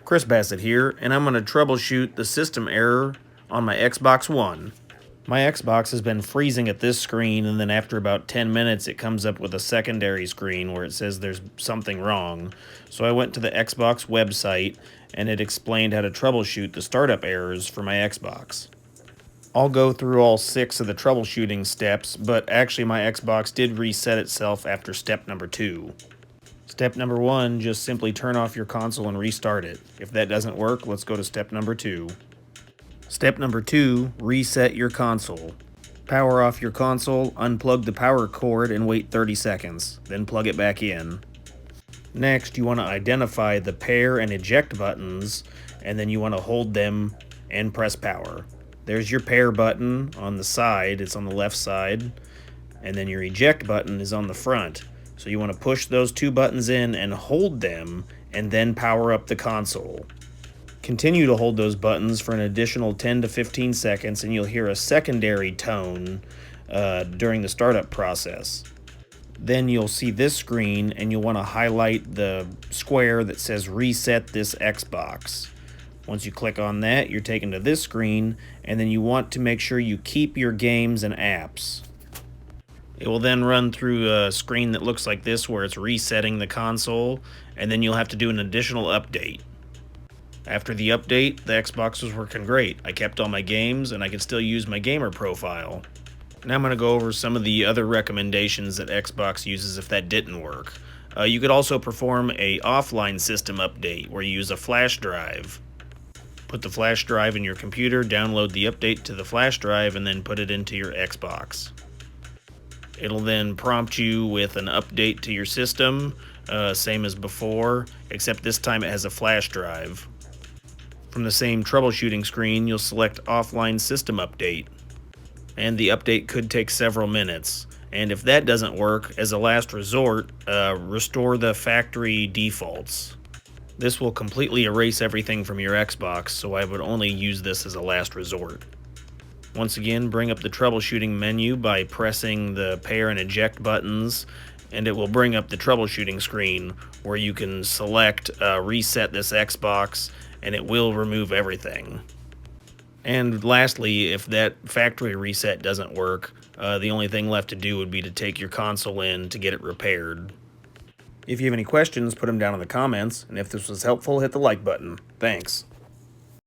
Chris Bassett here, and I'm going to troubleshoot the system error on my Xbox One. My Xbox has been freezing at this screen, and then after about 10 minutes it comes up with a secondary screen where it says there's something wrong. So I went to the Xbox website, and it explained how to troubleshoot the startup errors for my Xbox. I'll go through all 6 of the troubleshooting steps, but actually my Xbox did reset itself after step number 2. Step number 1, just simply turn off your console and restart it. If that doesn't work, let's go to step number 2. Step number 2, reset your console. Power off your console, unplug the power cord and wait 30 seconds, then plug it back in. Next, you want to identify the pair and eject buttons, and then you want to hold them and press power. There's your pair button on the side, it's on the left side, and then your eject button is on the front. So you want to push those 2 buttons in and hold them, and then power up the console. Continue to hold those buttons for an additional 10 to 15 seconds, and you'll hear a secondary tone during the startup process. Then you'll see this screen, and you'll want to highlight the square that says Reset this Xbox. Once you click on that, you're taken to this screen, and then you want to make sure you keep your games and apps. It will then run through a screen that looks like this where it's resetting the console, and then you'll have to do an additional update. After the update, the Xbox was working great. I kept all my games, and I could still use my gamer profile. Now I'm going to go over some of the other recommendations that Xbox uses if that didn't work. You could also perform an offline system update where you use a flash drive. Put the flash drive in your computer, download the update to the flash drive, and then put it into your Xbox. It'll then prompt you with an update to your system, same as before, except this time it has a flash drive. From the same troubleshooting screen, you'll select Offline System Update, and the update could take several minutes. And if that doesn't work, as a last resort, restore the factory defaults. This will completely erase everything from your Xbox, so I would only use this as a last resort. Once again, bring up the troubleshooting menu by pressing the pair and eject buttons, and it will bring up the troubleshooting screen where you can select reset this Xbox, and it will remove everything. And lastly, if that factory reset doesn't work, the only thing left to do would be to take your console in to get it repaired. If you have any questions, put them down in the comments, and if this was helpful, hit the like button. Thanks.